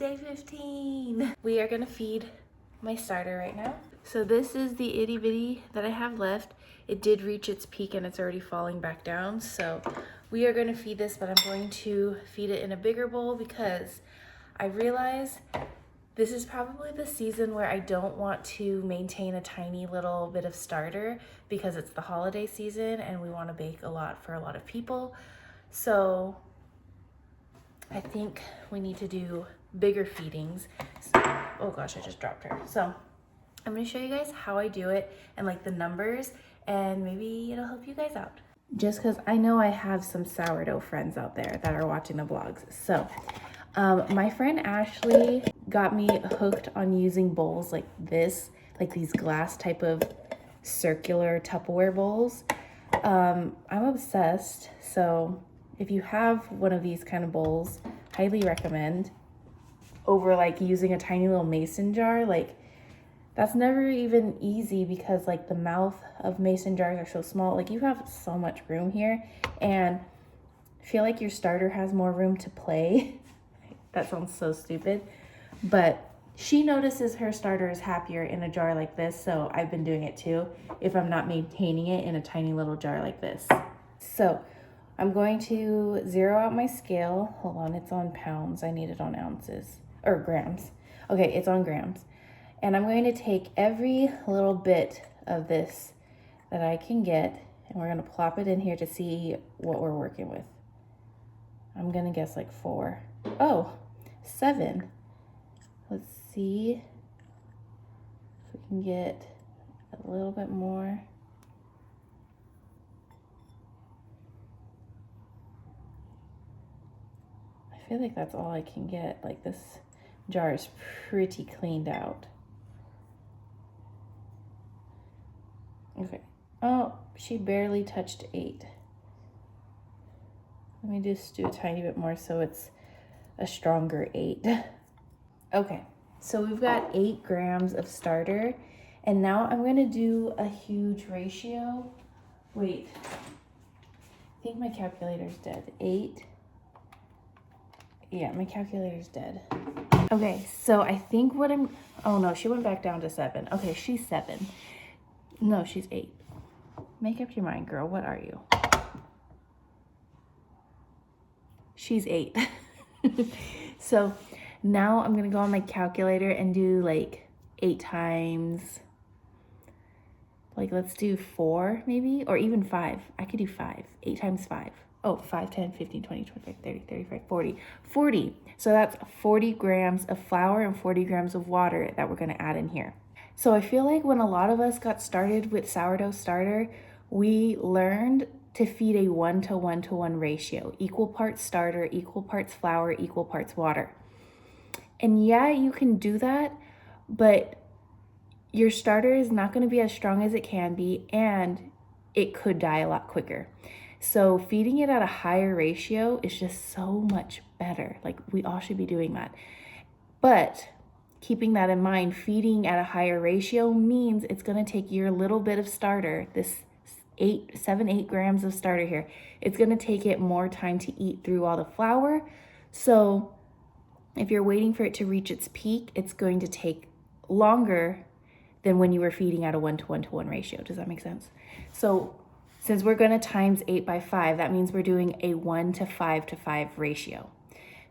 day 15. We are gonna feed my starter right now. So this is the itty bitty that I have left. It did reach its peak and it's already falling back down. So we are gonna feed this, but I'm going to feed it in a bigger bowl because I realize this is probably the season where I don't want to maintain a tiny little bit of starter because it's the holiday season and we want to bake a lot for a lot of people. So I think we need to do bigger feedings. Oh gosh, I just dropped her. So I'm going to show you guys how I do it and like the numbers, and maybe it'll help you guys out. Just because I know I have some sourdough friends out there that are watching the vlogs. So my friend Ashley got me hooked on using bowls like this, like these glass type of circular Tupperware bowls. I'm obsessed. So if you have one of these kind of bowls, highly recommend over like using a tiny little mason jar. Like that's never even easy because like the mouth of mason jars are so small. Like you have so much room here, and I feel like your starter has more room to play. That sounds so stupid, but she notices her starter is happier in a jar like this, so I've been doing it too if I'm not maintaining it in a tiny little jar like this. So I'm going to zero out my scale. Hold on, it's on pounds. I need it on ounces or grams. Okay, it's on grams. And I'm going to take every little bit of this that I can get, and we're gonna plop it in here to see what we're working with. I'm gonna guess like 4. Oh, 7. Let's see if we can get a little bit more. I feel like that's all I can get. Like this jar is pretty cleaned out. Okay. Oh, she barely touched 8. Let me just do a tiny bit more so it's a stronger 8. Okay, so we've got 8 grams of starter, and now I'm gonna do a huge ratio. Wait, I think my calculator's dead. 8. Yeah, my calculator's dead. Okay, so I think what I'm, oh no, she went back down to 7. Okay, she's 7. No, she's 8. Make up your mind, girl. What are you? She's 8. So now I'm gonna go on my calculator and do like 8 times, like let's do 4 maybe, or even 5. I could do 5. 8 times 5. Oh, 5, 10, 15, 20, 25, 30, 35, 40. 40. So that's 40 grams of flour and 40 grams of water that we're gonna add in here. So I feel like when a lot of us got started with sourdough starter, we learned to feed a 1-to-1-to-1 ratio, equal parts starter, equal parts flour, equal parts water. And yeah, you can do that, but your starter is not going to be as strong as it can be, and it could die a lot quicker. So feeding it at a higher ratio is just so much better. Like we all should be doing that. But keeping that in mind, feeding at a higher ratio means it's going to take your little bit of starter, this 7-8 grams of starter here, it's going to take it more time to eat through all the flour. So if you're waiting for it to reach its peak, it's going to take longer than when you were feeding at a 1-to-1-to-1 ratio. Does that make sense? So since we're going to times 8 by 5, that means we're doing a 1-to-5-to-5 ratio.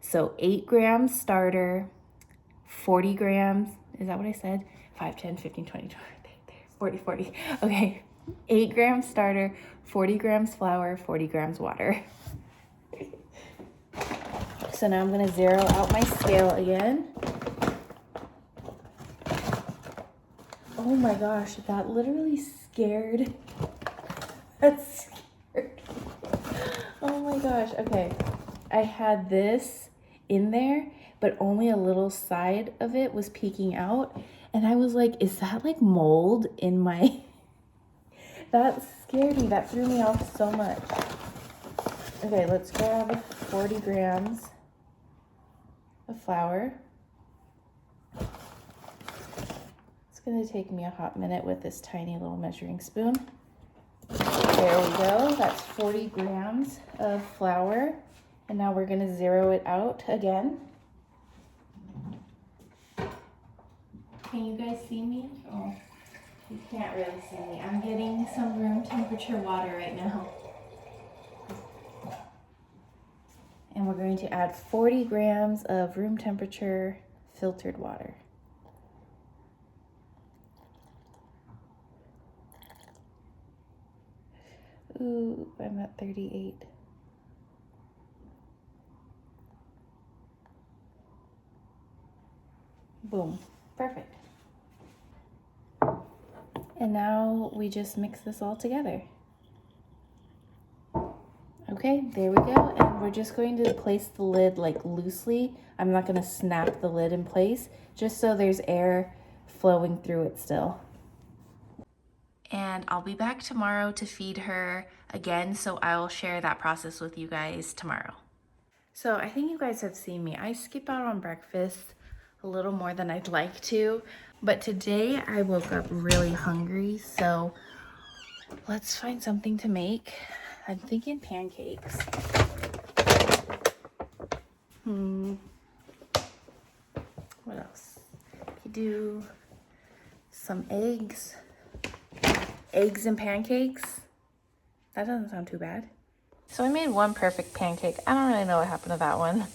So 8 grams starter, 40 grams, is that what I said? 5, 10, 15, 20, 40. Okay. 8 grams starter, 40 grams flour, 40 grams water. So now I'm gonna zero out my scale again. Oh my gosh, that literally scared. That's scared. Oh my gosh, okay. I had this in there, but only a little side of it was peeking out. And I was like, is that like mold in my... That scared me. That threw me off so much. Okay, let's grab 40 grams of flour. It's going to take me a hot minute with this tiny little measuring spoon. There we go. That's 40 grams of flour. And now we're going to zero it out again. Can you guys see me? Oh, you can't really see me. I'm getting some room temperature water right now. And we're going to add 40 grams of room temperature filtered water. Ooh, I'm at 38. Boom, perfect. And now we just mix this all together. Okay, there we go. And we're just going to place the lid like loosely. I'm not gonna snap the lid in place, just so there's air flowing through it still. And I'll be back tomorrow to feed her again, so I'll share that process with you guys tomorrow. So I think you guys have seen me. I skip out on breakfast a little more than I'd like to, but today I woke up really hungry, so let's find something to make. I'm thinking pancakes. What else? You do some eggs. Eggs and pancakes. That doesn't sound too bad. So I made one perfect pancake. I don't really know what happened to that one.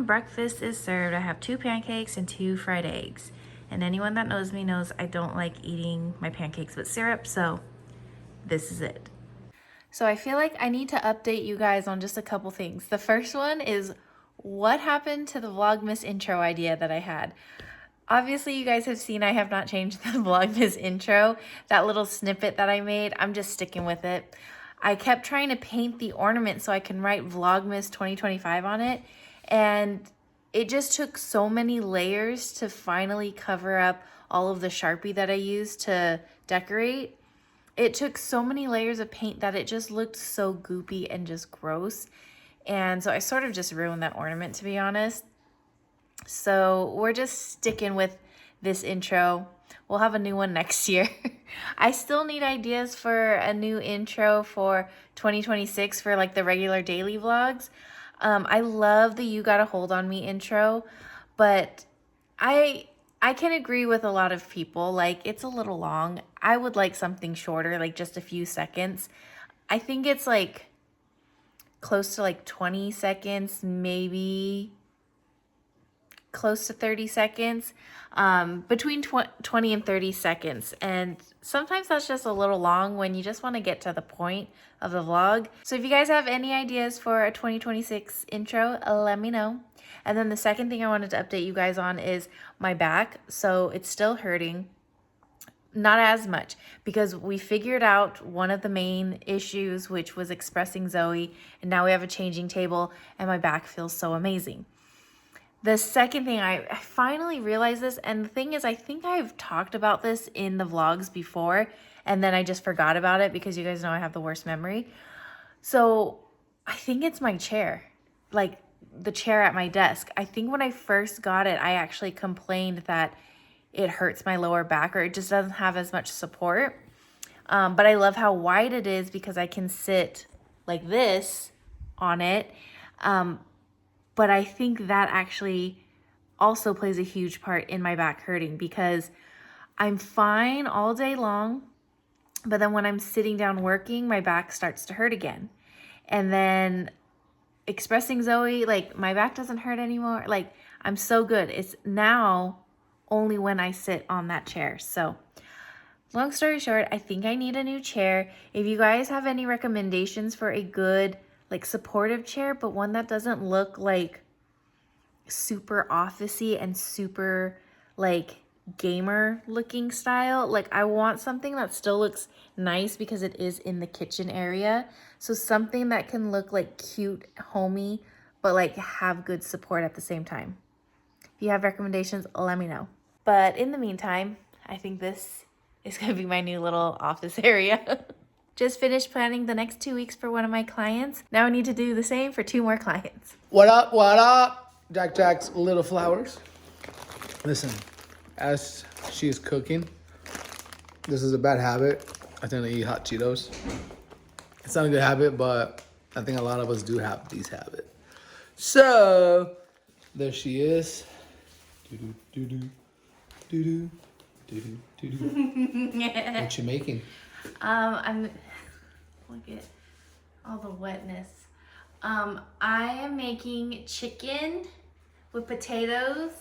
Breakfast is served. I have 2 pancakes and 2 fried eggs. And anyone that knows me knows I don't like eating my pancakes with syrup, so this is it. So I feel like I need to update you guys on just a couple things. The first one is what happened to the Vlogmas intro idea that I had. Obviously, you guys have seen I have not changed the Vlogmas intro. That little snippet that I made, I'm just sticking with it. I kept trying to paint the ornament so I can write Vlogmas 2025 on it, and it just took so many layers to finally cover up all of the Sharpie that I used to decorate. It took so many layers of paint that it just looked so goopy and just gross. And so I sort of just ruined that ornament, to be honest. So we're just sticking with this intro. We'll have a new one next year. I still need ideas for a new intro for 2026 for like the regular daily vlogs. I love the You Gotta Hold On Me intro, but I can agree with a lot of people. Like, it's a little long. I would like something shorter, like just a few seconds. I think it's like close to like 20 seconds, maybe close to 30 seconds, between 20 and 30 seconds. And sometimes that's just a little long when you just want to get to the point of the vlog. So if you guys have any ideas for a 2026 intro, let me know. And then the second thing I wanted to update you guys on is my back. So it's still hurting. Not as much, because we figured out one of the main issues, which was expressing Zoe, and now we have a changing table and my back feels so amazing. The second thing, I finally realized this, and the thing is, I think I've talked about this in the vlogs before, and then I just forgot about it because you guys know I have the worst memory. So I think it's my chair, like the chair at my desk. I think when I first got it, I actually complained that it hurts my lower back, or it just doesn't have as much support. But I love how wide it is because I can sit like this on it. But I think that actually also plays a huge part in my back hurting, because I'm fine all day long, but then when I'm sitting down working, my back starts to hurt again. And then expressing Zoe, like my back doesn't hurt anymore. Like, I'm so good. It's now only when I sit on that chair. So long story short, I think I need a new chair. If you guys have any recommendations for a good, like, supportive chair, but one that doesn't look like super officey and super like gamer looking style, like I want something that still looks nice because it is in the kitchen area. So something that can look like cute, homey, but like have good support at the same time. If you have recommendations, let me know. But in the meantime, I think this is gonna be my new little office area. Just finished planning the next 2 weeks for one of my clients. Now I need to do the same for 2 more clients. What up, what up? Jack's little flowers. Listen, as she is cooking, this is a bad habit. I tend to eat hot Cheetos. It's not a good habit, but I think a lot of us do have these habits. So, there she is. Doo-doo, doo-doo. Doo-doo. Doo-doo. Doo-doo. What you making? Look at all the wetness. I am making chicken with potatoes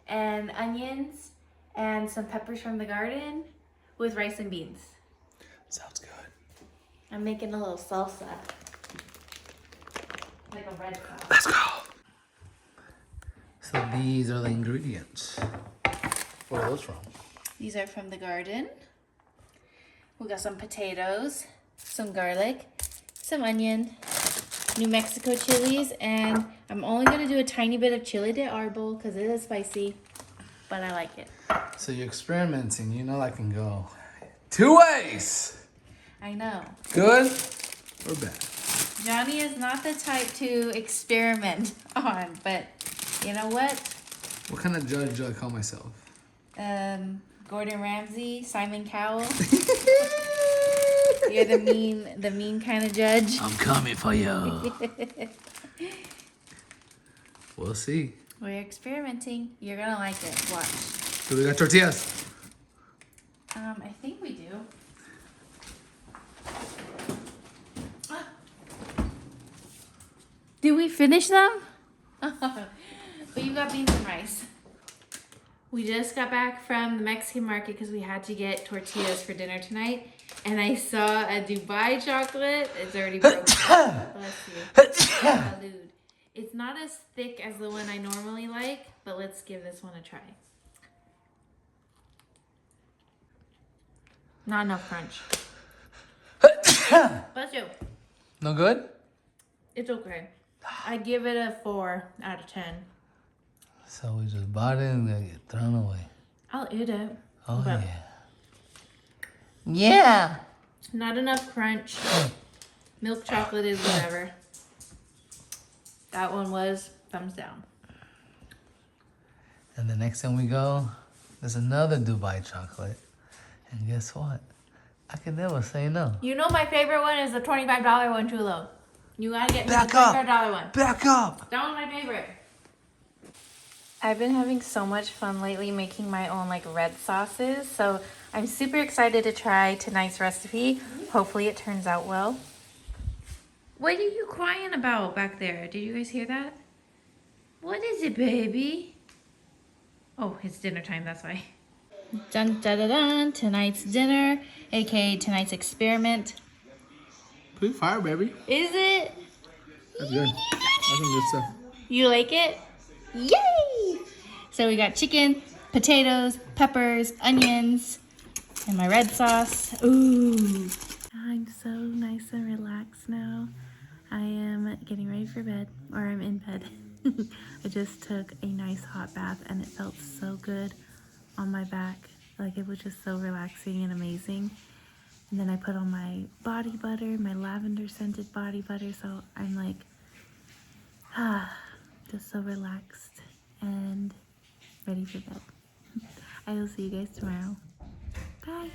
and onions and some peppers from the garden with rice and beans. Sounds good. I'm making a little salsa. Like a red sauce. Let's go. So these are the ingredients. Where are those from? These are from the garden. We got some potatoes, some garlic, some onion, New Mexico chilies, and I'm only gonna do a tiny bit of chile de árbol because it is spicy, but I like it. So you're experimenting. You know that can go 2 ways. I know. Good or bad? Johnny is not the type to experiment on, but you know what? What kind of judge do I call myself? Gordon Ramsay, Simon Cowell. You're the mean kind of judge. I'm coming for you. We'll see. We're experimenting. You're gonna like it. Watch. Do we got tortillas? I think we do. Did we finish them? But you got beans and rice. We just got back from the Mexican market because we had to get tortillas for dinner tonight. And I saw a Dubai chocolate. It's already broken. Bless you. Salud. It's not as thick as the one I normally like, but let's give this one a try. Not enough crunch. Bless you. No good? It's okay. I give it a 4 out of 10. So we just bought it and gonna get thrown away. I'll eat it. Oh But yeah. Yeah. not enough crunch. Milk chocolate is whatever. That one was thumbs down. And the next time we go, there's another Dubai chocolate. And guess what? I can never say no. You know my favorite one is the $25 one, Chulo. You gotta get me the Back up. $25 one. Back up. That one's my favorite. I've been having so much fun lately making my own like red sauces. So I'm super excited to try tonight's recipe. Hopefully it turns out well. What are you crying about back there? Did you guys hear that? What is it, baby? Oh, it's dinner time, that's why. Dun dun dun dun. Tonight's dinner, aka tonight's experiment. Pretty fire, baby. Is it? That's good. That's some good stuff. You like it? Yay! So we got chicken, potatoes, peppers, onions, and my red sauce. Ooh. I'm so nice and relaxed now. I am getting ready for bed, or I'm in bed. I just took a nice hot bath and it felt so good on my back. Like it was just so relaxing and amazing. And then I put on my body butter, my lavender scented body butter. So I'm like, just so relaxed and ready for bed. I will see you guys tomorrow. Bye.